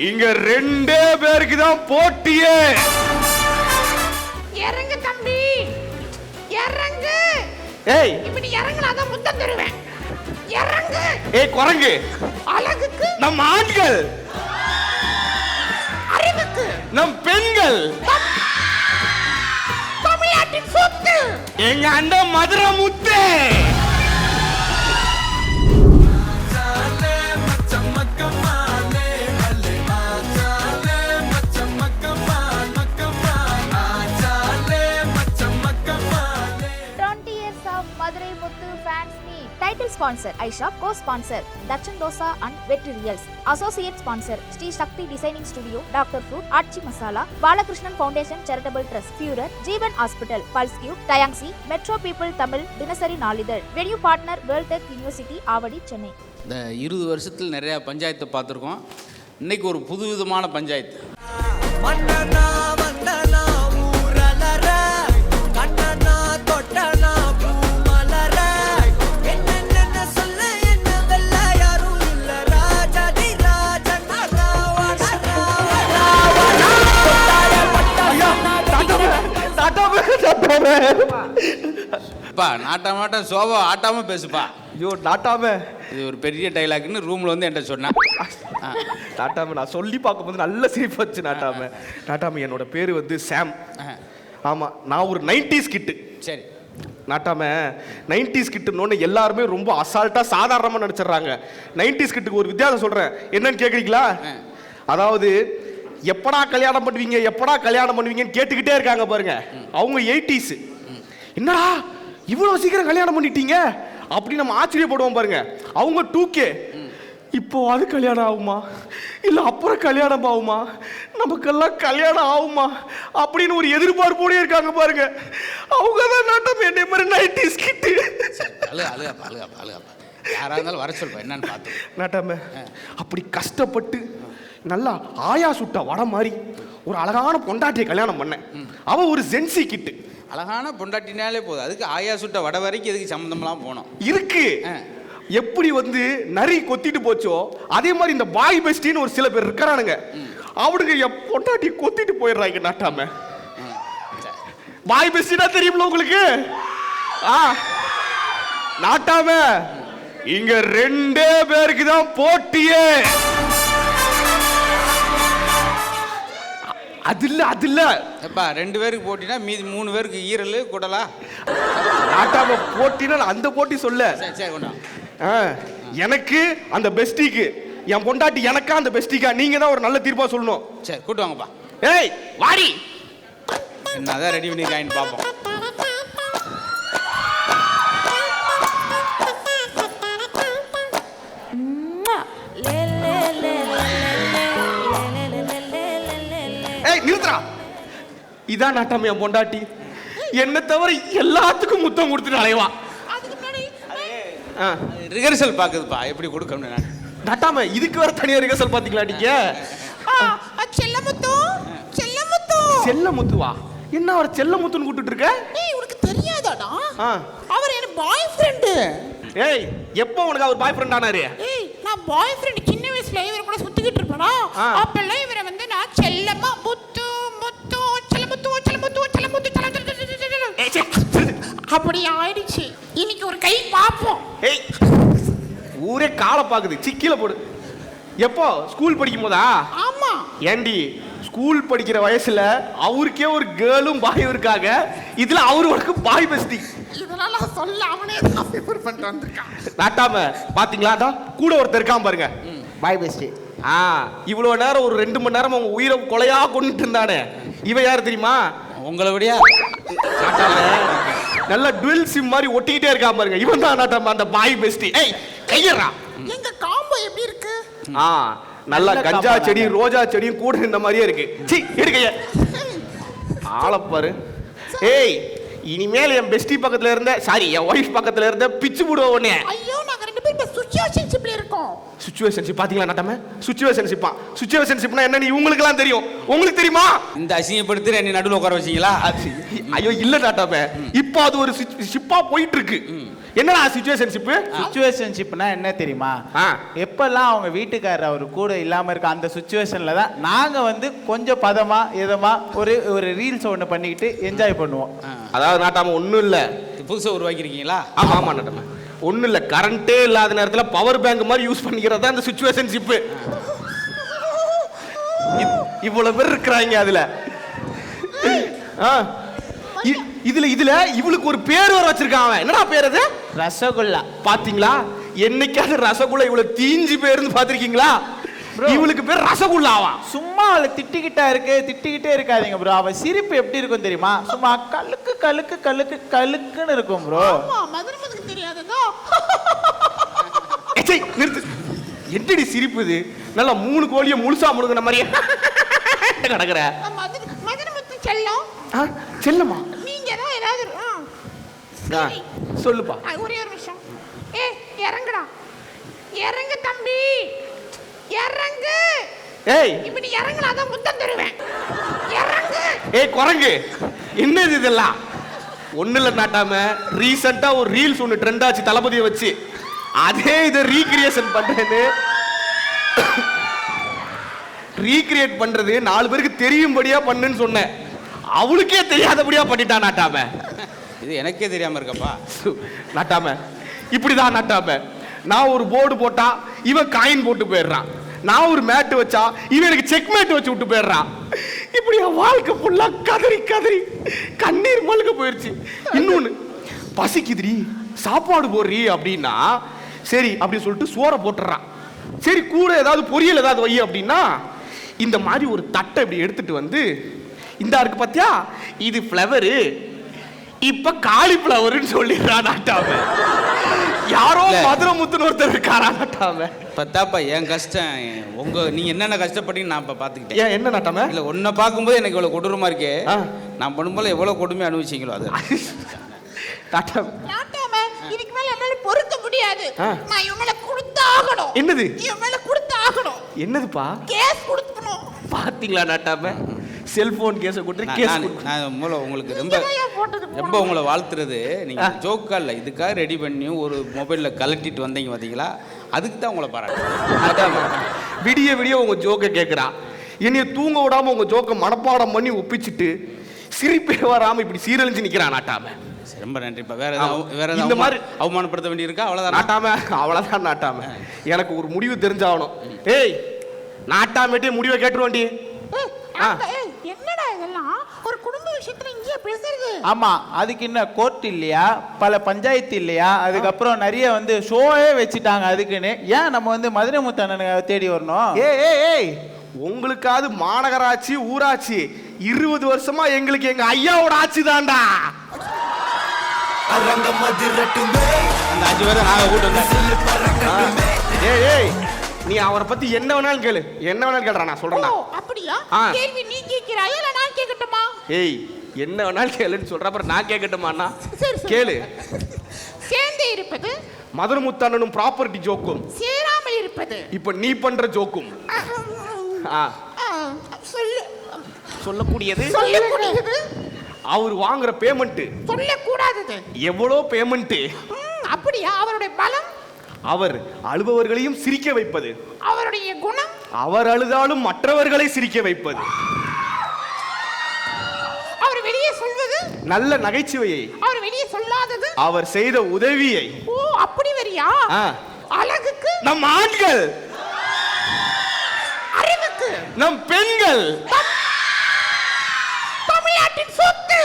இங்க ரெண்டே பேருக்கு தான் போட்டியே. இறங்கு தம்பி, இறங்கு. ஏய், இப்படி இறங்குனாதான் முத்தம் தருவேன். இறங்கு. ஏய் குரங்கு. அழகுக்கு நம் ஆண்கள், அறிவுக்கு நம் பெண்கள், தமிழ்நாட்டின் சொத்து எங்க அண்ணன் மதுரை முத்து. Title sponsor iShop, co-sponsor Dakshan Dosa and Vetrials, associate sponsor Sri Shakti Designing Studio, Dr. Fruit, Archi Masala, Balakrishnan Foundation Charitable Trust, Führer, Jeevan Hospital, Pulse Cube, Tayangsi, Metro People Tamil, Dinasari Nalidar, venue partner World Tech University, Avadi, Chennai. இந்த 20 வருஷத்தில் நிறைய பஞ்சாயத்தை பார்த்துருக்கோம். இன்னைக்கு ஒரு புதுவிதமான பஞ்சாயத்து. பா நாட்டாமாட்டம் sofa ஆட்டாம பேசுப்பா. ஐயோ நாட்டாம, இது ஒரு பெரிய டைலாக்னு ரூம்ல வந்து என்கிட்ட சொன்னேன். நாட்டாம நான் சொல்லி பார்க்கும்போது நல்ல சிரிப்பு வச்சு. நாட்டாம, நாட்டாம என்னோட பேரு வந்து சாம். ஆமா, நான் ஒரு 90s கிட்டு. சரி நாட்டாம, 90s கிட்டுன்னு எல்லாருமே ரொம்ப அசால்ட்டா சாதாரணமா நினைச்சிடுறாங்க. 90s கிட்டுக்கு ஒரு வித்தியாசம் சொல்றேன், என்னன்னு கேக்குறீங்களா? அதாவது எப்படா கல்யாணம் பண்ணுவீங்க, எப்படா கல்யாணம் பண்ணுவீங்கன்னு கேட்டுக்கிட்டே இருக்காங்க பாருங்க. அவங்க 80s. என்னடா இவ்வளவு சீக்கிரம் கல்யாணம் பண்ணிட்டீங்க அப்படி நம்ம ஆச்சரியப்படுவோம் பாருங்க. அவங்க 2K. இப்போ அது கல்யாணம் ஆகுமா இல்ல அப்புறம் கல்யாணம் ஆகுமா, நமக்கெல்லாம் கல்யாணம் ஆகுமா அப்படின்னு ஒரு எதிர்பார்ப்போடே இருக்காங்க பாருங்க. அவங்க தான் நாட்டம் என்ன மாதிரி 90s கிட்டு. யாரா இருந்தாலும் வர சொல்றேன் என்னன்னு பார்த்து. நாட்டாம அப்படி கஷ்டப்பட்டு நல்லா ஆயா சுட்ட வட மாதிரி ஒரு அழகான பொண்டாட்டியை கல்யாணம் பண்ணேன். அவ ஒரு ஜென்சி கிட்டு. அழகான பொண்டாட்டினாலே போதும், அதுக்கு ஆயா சுட்ட வட வரைக்கும் எதுக்கு சம்மந்தம்லாம் போனோம் இருக்கு. எப்படி வந்து நரி கொத்திட்டு போச்சோ அதே மாதிரி இந்த பாய் பெஸ்டின்னு ஒரு சில பேர் இருக்கிறானுங்க. அவனுங்க பொண்டாட்டி கொத்திட்டு போயிடுறாங்க. நாட்டாம பாய் பெஸ்டினா தெரியும்ல உங்களுக்கு? நாட்டாம இங்க ரெண்டே பேருக்கு தான் போட்டியே. அது இல்ல எப்பா 2 பேருக்கு போட்டினா மீதி 3 பேருக்கு ஈரல் குடலா? நாட்டாம போட்டினா அந்த போட்டி சொல்ல. சரி கொண்டா. எனக்கு அந்த பெஸ்டிக்கு, என் பொண்டாட்டி எனக்கா அந்த பெஸ்டிக்கா, நீங்க தான் ஒரு நல்ல தீர்ப்பா சொல்லணும். சரி கூட்டு வாங்கப்பா. ஏய் வாடி. என்னதான் ரெடி பண்ணிருக்காயின்னு பார்ப்போம். ஏய் நிறுத்துறா. இதான் நாட்டாம என் பொண்டாட்டி. என்ன தவிர எல்லாத்துக்கும் முத்தம் கொடுத்துட்டு அலைவா. ரிஹர்சல் பாக்குதுப்பா எப்படி கொடுக்கணும். நாட்டாம இதுக்கு வேற தனியா ரிஹர்சல் பாத்தீங்களா நீங்க? செல்லமுத்து, செல்லமுத்து, செல்லமுத்துவா? என்ன அவர் செல்லமுத்துன்னு கூப்பிட்டு இருக்க? ஏய் உனக்கு தெரியாதாடா? அவர் என் பாய் ஃப்ரெண்ட். ஏய் எப்போ உனக்கு அவர் பாய் ஃப்ரெண்ட் ஆனாரு? ஏய் நான் பாய் ஃப்ரெண்ட் சின்ன வயசுல இவர கூட சுத்திக்கிட்டு இருப்பேனா, அப்பெல்லாம் இவரை வந்து நான் செல்லமா முத்து முத்து செல்லமுத்து செல்லமுத்து செல்லமுத்து அப்படி ஆயிடுச்சு. இன்னைக்கு ஒரு கை பாப்போம். ஏய் ஊரே காலை பாக்குது, சிக்கில போடு. எப்போ ஸ்கூல் படிக்கும் போதா? ஆமா. ஏண்டி ஸ்கூல் படிக்கிற வயசுல அவருக்கே ஒரு கேர்ளும் பாயும் இருக்காங்க, இதுல அவரு உனக்கு பாய் பெஸ்டி. இதெல்லாம் நான் சொல்ல அவனே தான் ப்ரிப்பேர் பண்ணிட்டு வந்திருக்கான். நாட்டாம பாத்தீங்களா? அதான் கூட ஒருத்தர் இருக்கான் பாருங்க, பாய் பெஸ்டி. இவ்வளவு நேரம் ஒரு 2 மணி நேரம் அவங்க உயிரை கொலையா கொண்டுட்டு இருந்தானே, இவன் யாரு தெரியுமா? உங்களை விடியா நல்ல டுவெல் சிம் மாதிரி ஒட்டிக்கிட்டே இருக்கா பாருங்க, இவன் தான் நாட்டாம அந்த பாய் பெஸ்டி. ஏய் கையறா. எங்க காம்போ எப்படி இருக்கு? நல்ல கஞ்சா செடி ரோஜா செடியும் கூட இந்த மாதிரியே இருக்கு. சீ எடுக்கைய ஆளப்பாரு. ஏய் இனிமேல் என் பெஸ்டி பக்கத்துல இருந்த, சாரி என் ஒய்ஃப் பக்கத்துல இருந்த பிச்சு போடுவோம் உடனே. ஐயோ நாங்க 2 பேரும் இப்ப சிச்சுவேஷன்ஷிப்ல இருக்கோம். சிச்சுவேஷன்ஷிப் பாத்தீங்களா நாட்டாம? சிச்சுவேஷன்ஷிப்பா, சிச்சுவேஷன்ஷிப்னா என்னன்னு இவங்களுக்கு எல்லாம் தெரியும், உங்களுக்கு தெரியுமா? இந்த அசிங்கப்படுத்தி என்ன நடுவுல உட்கார வச்சீங்களா? ஐயோ இல்ல நாட்டாம, இப்போ அது ஒரு ஷிப்பா போயிட்டு இருக்கு. என்னடா சிச்சுவேஷன்ஷிப்பு? சிச்சுவேஷன்ஷிப்னா என்ன தெரியுமா? எப்பெல்லாம் அவங்க வீட்டுக்காரர் அவர் கூட இல்லாம இருக்க அந்த சிச்சுவேஷன்ல தான் நாங்க வந்து கொஞ்சம் பதமா இதமா ஒரு ரீல்ஸ் ஒன்று பண்ணிக்கிட்டு என்ஜாய் பண்ணுவோம். அதாவது நாட்டாம ஒன்றும் இல்லை, புதுசாக உருவாக்கியிருக்கீங்களா? ஆமா ஆமா நாட்டாம ஒன்றும் இல்லை, கரண்டே இல்லாத நேரத்தில் பவர் பேங்க் மாதிரி யூஸ் பண்ணிக்கிறது தான் இந்த சிச்சுவேஷன்ஷிப்பு. இவ்வளவு பேர் இருக்கிறாங்க அதுல. இதுல இதுல இவளுக்கு ஒரு பேர் வர வச்சிருக்கான். என்னடா பேர் அது? ரசகுல்லா. பாத்தீங்களா, என்னைக்காவது ரசகுல்லா இவ்வளவு தீஞ்சு பேருந்து பாத்திருக்கீங்களா? இவளுக்கு பேர் ரசகுல்லாவா? சும்மா அவளை திட்டிக்கிட்டே இருக்காதீங்க ப்ரோ. அவ சிரிப்பு எப்படி இருக்கும் தெரியுமா? சும்மா கலுக்கு கலுக்கு கலுக்கு கலுக்குன்னு இருக்கும் ப்ரோ. மதுரமதுக்கு தெரியாததோ. நிறுத்து, என்னடி சிரிப்பு இது? நல்லா 3 கோழியை முழுசா முழுங்கின மாதிரியே கிடக்குற. மதுரமத்து செல்லம். செல்லமா? நீங்க தான் ஏதாவது சொல்லுப்பா. ஒரே ஒரு நிமிஷம். இறங்குடா, இறங்கு தம்பி, இறங்கு. ஏய், இப்ப நீ இறங்கலாதான் முத்தம் தருவேன். இறங்கு. ஏய் குரங்கு, என்னது இதெல்லாம்? ஒண்ணு இல்ல நாட்டாம, ரீசெண்டா ஒரு ரீல்ஸ் ஒன்று ட்ரெண்ட் ஆச்சு தளபதியை வச்சு. அதே இதை ரீக்ரியேஷன் பண்றேன்னு, ரீக்ரியேட் பண்றது 4 பேருக்கு தெரியும்படியா பண்ணுன்னு சொன்னேன். அவளுக்கே தெரியாதபடியா பண்ணிட்டான் நாட்டாம. இது எனக்கே தெரியாம இருக்கப்பா. நாட்டாம இப்படிதான் நாட்டாம. நான் ஒரு போர்டு போட்டா இவன் காயின் போட்டு போயிடுறான். நான் ஒரு மேட்டு வச்சா இவன் எனக்கு செக் மேட் வச்சு விட்டு போயிடுறான். இப்படி என் வாழ்க்கை ஃபுல்லா கதறி கதறி கண்ணீர் மல்க போயிடுச்சு. இன்னொன்னு, பசிக்குதுரி சாப்பாடு போடுறீ அப்படின்னா சரி அப்படின்னு சொல்லிட்டு சோறை போட்டுறான். சரி கூட ஏதாவது பொரியல் ஏதாவது வை அப்படின்னா இந்த மாதிரி ஒரு தட்டை இப்படி எடுத்துட்டு வந்து, இந்த இருக்கு பாத்தியா, இது ஃப்ளவரு, இப்ப காலிஃப்ளவர்னு சொல்லிடுறான் நாட்டாம. யாரோ மதுரமுத்துன்னு ஒருத்தர் இருக்காரா நாட்டாம. பத்தாப்பா என் கஷ்டம், நீங்க என்னென்ன கஷ்டப்பட்டீங்கன்னு நான் இப்ப பாத்துக்கிட்டேன். ஏன் என்ன நாட்டாம? இல்ல உன்னை பார்க்கும்போது எனக்கு இவ்வளவு கொடூரமா இருக்கே. நான் பண்ணும்போது எவ்வளவு கொடுமை அனுபவிச்சீங்களோ அது. நாட்டாம இதுக்கு மேல என்னால பொறுக்க முடியாது. நான் இவங்கள கொடுத்தாகணும். என்னது? இவங்கள கொடுத்தாகணும். என்னதுப்பா? கேஸ் கொடுக்கணும். பாத்தீங்களா நாட்டாம, செல்போன் கேஸை கொடுத்து கேஸ். நான் மூலம் உங்களுக்கு ரொம்ப உங்களை வாழ்த்துறது. நீங்க ஜோக்கா இல்லை, இதுக்காக ரெடி பண்ணி ஒரு மொபைல்ல கலட்டிட்டு வந்தீங்க பாத்தீங்களா, அதுக்கு தான் உங்களை பாராட்டு. விடிய விடிய உங்க ஜோக்கை கேட்குறா, என்னைய தூங்க விடாம உங்க ஜோக்கை மனப்பாடம் பண்ணி ஒப்பிச்சுட்டு சிரிப்பே வராம இப்படி சீரழிஞ்சு நிக்கிறான் நாட்டாம. ரொம்ப நன்றிப்பா. வேற ஏதாவது இந்த மாதிரி அவமானப்படுத்த வேண்டியிருக்கா? அவ்வளவுதான் நாட்டாம, அவ்வளவுதான் நாட்டாம. எனக்கு ஒரு முடிவு தெரிஞ்சாகணும். ஏய் நாட்டாமட்டே முடிவை கேட்டுருவாண்டி. என்னடா இதெல்லாம் ஒரு குடும்ப விஷயத்துல இங்கே பேசுறது? ஆமா, அதுக்கு என்ன கோர்ட் இல்லையா, பல பஞ்சாயத்து இல்லையா, அதுக்கப்புறம் நிறைய வந்து ஷோவே வச்சுட்டாங்க அதுக்குன்னு. ஏன் நம்ம வந்து மதுரமுத்தண்ணனை தேடி வரணும்? ஏய் உங்களுக்காவது மாநகராட்சி ஊராட்சி 20 வருஷமா எங்களுக்கு எங்க ஐயாவோட ஆட்சி தான்டா. அந்த 5 பேரை நாங்க கூட்டு வந்தேன். ஏய் நீ அவரை பத்தி என்ன வேணாலும் கேளு, என்ன வேணாலும் கேளுடா, நான் சொல்றேன். அப்படியா? கேள்வி நீ கேக்குறாயா இல்ல நான் கேக்கட்டுமா? ஏய் என்ன வேணாலும் கேளுன்னு சொல்ற, அப்புறம் நான் கேட்கட்டுமாண்ணா? சரி கேளு. சேர்ந்தே இருப்பது மதுரமுத்தண்ணனும் ப்ராப்பர்ட்டி ஜோக்கும் சேராமல் இருப்பது இப்ப நீ பண்ற ஜோக்கும். சொல்லக்கூடியது அவர் வாங்குற பேமெண்ட். சொல்லக்கூடாதது. எவ்வளோ பேமெண்ட்? அப்படியா? அவருடைய பலம், அவர் அழுபவர்களையும் சிரிக்க வைப்பது. அவருடைய குணம், அவர் அழுதாலும் மற்றவர்களை சிரிக்க வைப்பது. அவர் வெளியே சொல்வது நல்ல நகைச்சுவையை, அவர் வெளியே சொல்லாதது அவர் செய்த உதவியை. ஓ அப்படி வரியா? அழகுக்கு நம் ஆண்கள், அறிவுக்கு நம் பெண்கள், தமிழ்நாட்டின் சொத்து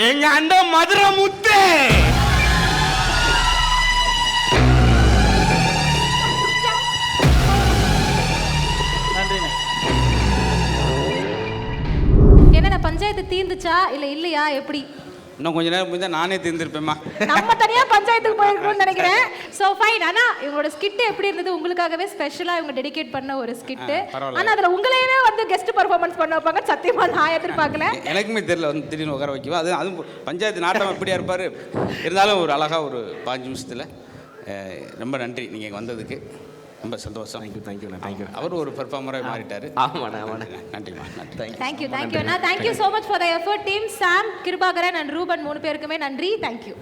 எங்க அந்த மதுரமுத்து. என்ன பஞ்சாயத்து தீர்ந்துச்சா இல்ல இல்லையா எப்படி? இன்னும் கொஞ்ச நேரம் போய் நானே தீர்ந்திருப்பேம்மா. நம்ம தனியா பஞ்சாயத்துக்கு போயிருக்கோம்னு நினைக்கிறேன். So fine. ஆனா இவங்களோட ஸ்கிட் எப்படி இருந்தது? உங்களுக்காகவே ஸ்பெஷலா இவங்க டெடிகேட் பண்ண ஒரு ஸ்கிட். ஆனா அதுல உங்களையே வந்து கெஸ்ட் பெர்ஃபார்மன்ஸ் பண்ண வைப்பாங்க. சத்தியமா நான் எதிர்பார்க்கல. எனக்குமே தெரியல, வந்து திடீர்னு உட்கார வைக்கும். அது பஞ்சாயத்து நாட்டம் எப்படியா இருப்பாரு. இருந்தாலும் ஒரு அழகா ஒரு 5 நிமிஷத்துல ரொம்ப நன்றி நீங்க இங்க வந்ததுக்கு. ரொம்ப சந்தோஷம். தேங்க்யூ. அவர் ஒரு பெர்ஃபார்மராக மாறிட்டாரு. நன்றிம்மா. Thank you. Thank you so much for the effort team. Sam, Kirubakaran and Ruban 3 பேருக்குமே நன்றி. தேங்க்யூ.